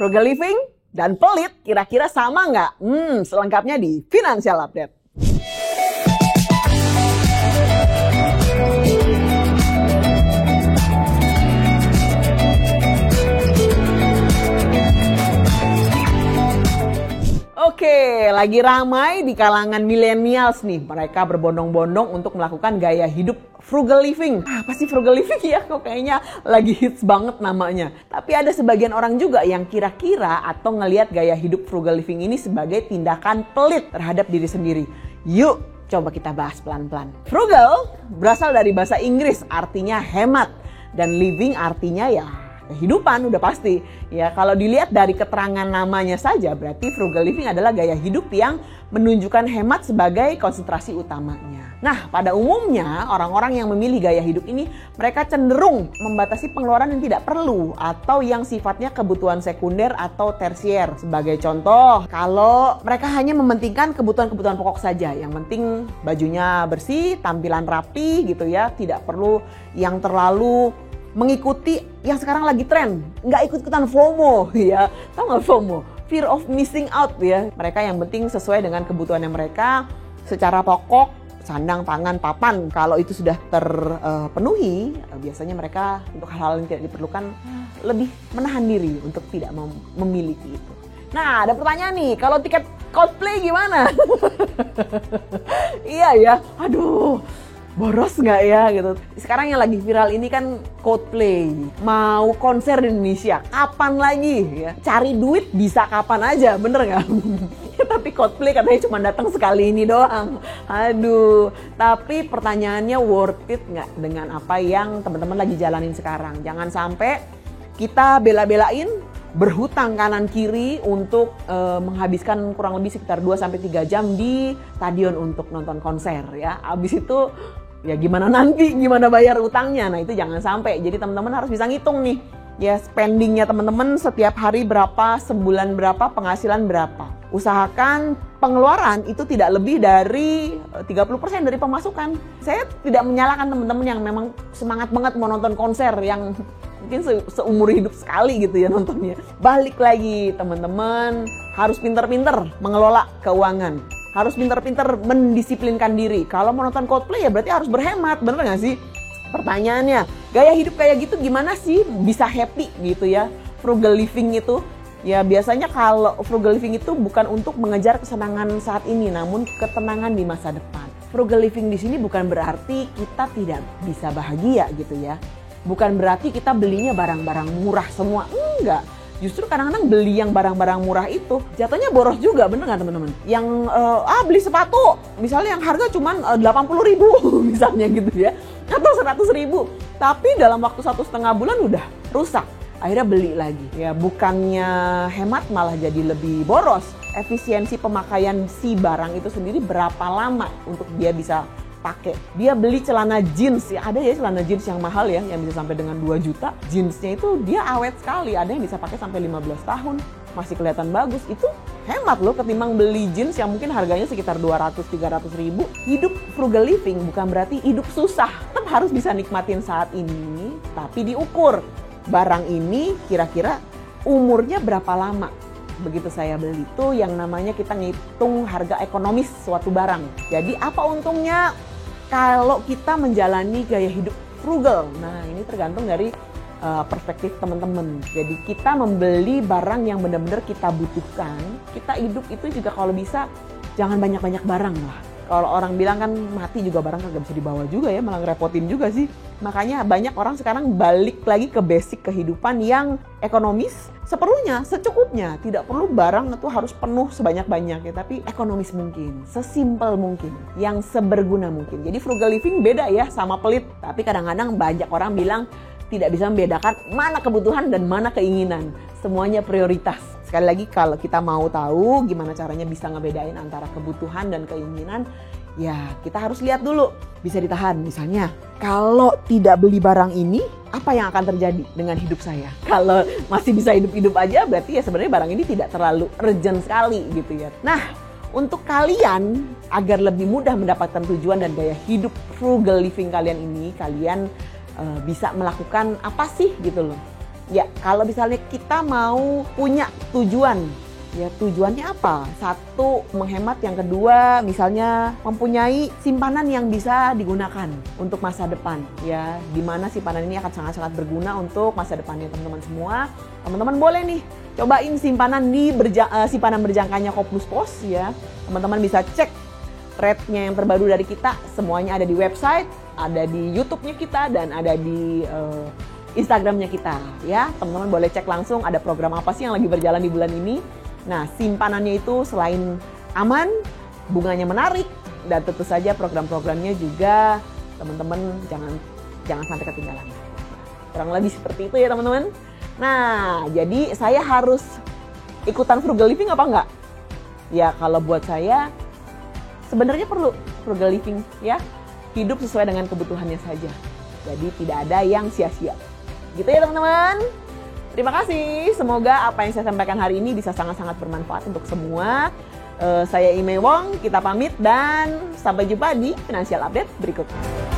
Frugal living dan pelit kira-kira sama nggak? Selengkapnya di Financial Update. Oke, lagi ramai di kalangan millennials nih. Mereka berbondong-bondong untuk melakukan gaya hidup frugal living. Apa sih frugal living ya? Kok kayaknya lagi hits banget namanya. Tapi ada sebagian orang juga yang kira-kira atau ngelihat gaya hidup frugal living ini sebagai tindakan pelit terhadap diri sendiri. Yuk, coba kita bahas pelan-pelan. Frugal berasal dari bahasa Inggris, artinya hemat. Dan living artinya ya kehidupan, udah pasti. Ya, kalau dilihat dari keterangan namanya saja, berarti frugal living adalah gaya hidup yang menunjukkan hemat sebagai konsentrasi utamanya. Nah, pada umumnya orang-orang yang memilih gaya hidup ini, mereka cenderung membatasi pengeluaran yang tidak perlu atau yang sifatnya kebutuhan sekunder atau tersier. Sebagai contoh, kalau mereka hanya mementingkan kebutuhan-kebutuhan pokok saja, yang penting bajunya bersih, tampilan rapi gitu ya, tidak perlu yang terlalu mengikuti yang sekarang lagi tren, nggak ikut-ikutan FOMO ya, tau nggak FOMO? Fear of missing out ya. Mereka yang penting sesuai dengan kebutuhannya mereka secara pokok, sandang, pangan, papan. Kalau itu sudah terpenuhi, biasanya mereka untuk hal-hal yang tidak diperlukan lebih menahan diri untuk tidak memiliki itu. Nah, ada pertanyaan nih, kalau tiket Coldplay gimana? Iya ya, aduh. Boros nggak ya gitu. Sekarang yang lagi viral ini kan Coldplay mau konser di Indonesia, kapan lagi ya? Cari duit bisa kapan aja, bener nggak? Ya, tapi Coldplay katanya cuma datang sekali ini doang. Aduh, tapi pertanyaannya worth it nggak dengan apa yang teman-teman lagi jalanin sekarang? Jangan sampai kita bela-belain berhutang kanan kiri untuk menghabiskan kurang lebih sekitar 2-3 jam di stadion untuk nonton konser ya. Abis itu ya gimana nanti, gimana bayar utangnya. Nah itu jangan sampai. Jadi teman-teman harus bisa ngitung nih. Ya spendingnya teman-teman setiap hari berapa, sebulan berapa, penghasilan berapa. Usahakan pengeluaran itu tidak lebih dari 30% dari pemasukan. Saya tidak menyalahkan teman-teman yang memang semangat banget mau nonton konser yang mungkin seumur hidup sekali gitu ya nontonnya. Balik lagi teman-teman harus pinter-pinter mengelola keuangan. Harus pinter-pinter mendisiplinkan diri. Kalau mau nonton Coldplay ya berarti harus berhemat, bener gak sih? Pertanyaannya, gaya hidup kayak gitu gimana sih bisa happy gitu ya? Frugal living itu, ya biasanya kalau frugal living itu bukan untuk mengejar kesenangan saat ini, namun ketenangan di masa depan. Frugal living di sini bukan berarti kita tidak bisa bahagia gitu ya. Bukan berarti kita belinya barang-barang murah semua, enggak. Justru kadang-kadang beli yang barang-barang murah itu jatuhnya boros juga, bener nggak teman-teman? Yang beli sepatu, misalnya yang harga cuma 80.000 misalnya gitu ya, atau 100.000, tapi dalam waktu 1,5 bulan udah rusak. Akhirnya beli lagi. Ya bukannya hemat malah jadi lebih boros. Efisiensi pemakaian si barang itu sendiri berapa lama untuk dia bisa pakai. Dia beli celana jeans, ya ada ya celana jeans yang mahal ya, yang bisa sampai dengan 2 juta. Jeansnya itu dia awet sekali, ada yang bisa pakai sampai 15 tahun, masih kelihatan bagus. Itu hemat loh ketimbang beli jeans yang mungkin harganya sekitar 200-300 ribu. Hidup frugal living bukan berarti hidup susah. Tetap harus bisa nikmatin saat ini, tapi diukur. Barang ini kira-kira umurnya berapa lama. Begitu saya beli itu yang namanya kita ngitung harga ekonomis suatu barang. Jadi apa untungnya kalau kita menjalani gaya hidup frugal? Nah ini tergantung dari perspektif teman-teman. Jadi kita membeli barang yang benar-benar kita butuhkan. Kita hidup itu juga kalau bisa jangan banyak-banyak barang lah. Kalau orang bilang kan mati juga barang kagak bisa dibawa juga ya, malah ngerepotin juga sih. Makanya banyak orang sekarang balik lagi ke basic kehidupan yang ekonomis, seperlunya, secukupnya. Tidak perlu barang itu harus penuh sebanyak-banyaknya, tapi ekonomis mungkin, sesimpel mungkin, yang seberguna mungkin. Jadi frugal living beda ya sama pelit. Tapi kadang-kadang banyak orang bilang tidak bisa membedakan mana kebutuhan dan mana keinginan. Semuanya prioritas. Sekali lagi kalau kita mau tahu gimana caranya bisa ngebedain antara kebutuhan dan keinginan, ya kita harus lihat dulu. Bisa ditahan misalnya, kalau tidak beli barang ini, apa yang akan terjadi dengan hidup saya? Kalau masih bisa hidup-hidup aja, berarti ya sebenarnya barang ini tidak terlalu urgent sekali gitu ya. Nah, untuk kalian agar lebih mudah mendapatkan tujuan dan gaya hidup frugal living kalian ini, kalian bisa melakukan apa sih gitu loh. Ya, kalau misalnya kita mau punya tujuan, ya tujuannya apa? Satu, menghemat. Yang kedua, misalnya mempunyai simpanan yang bisa digunakan untuk masa depan. Ya, dimana simpanan ini akan sangat-sangat berguna untuk masa depannya teman-teman semua. Teman-teman boleh nih cobain simpanan di simpanan berjangkanya Kopnus Pos ya. Teman-teman bisa cek rate-nya yang terbaru dari kita. Semuanya ada di website, ada di YouTube-nya kita, dan ada di Instagram-nya kita ya. Teman-teman boleh cek langsung ada program apa sih yang lagi berjalan di bulan ini. Nah, simpanannya itu selain aman, bunganya menarik, dan tentu saja program-programnya juga teman-teman jangan sampai ketinggalan. Kurang lebih seperti itu ya teman-teman. Nah, jadi saya harus ikutan frugal living apa enggak? Ya, kalau buat saya sebenarnya perlu frugal living ya. Hidup sesuai dengan kebutuhannya saja. Jadi tidak ada yang sia-sia. Gitu ya teman-teman. Terima kasih. Semoga apa yang saya sampaikan hari ini bisa sangat-sangat bermanfaat untuk semua. Saya Imei Wong, kita pamit dan sampai jumpa di Financial Update berikutnya.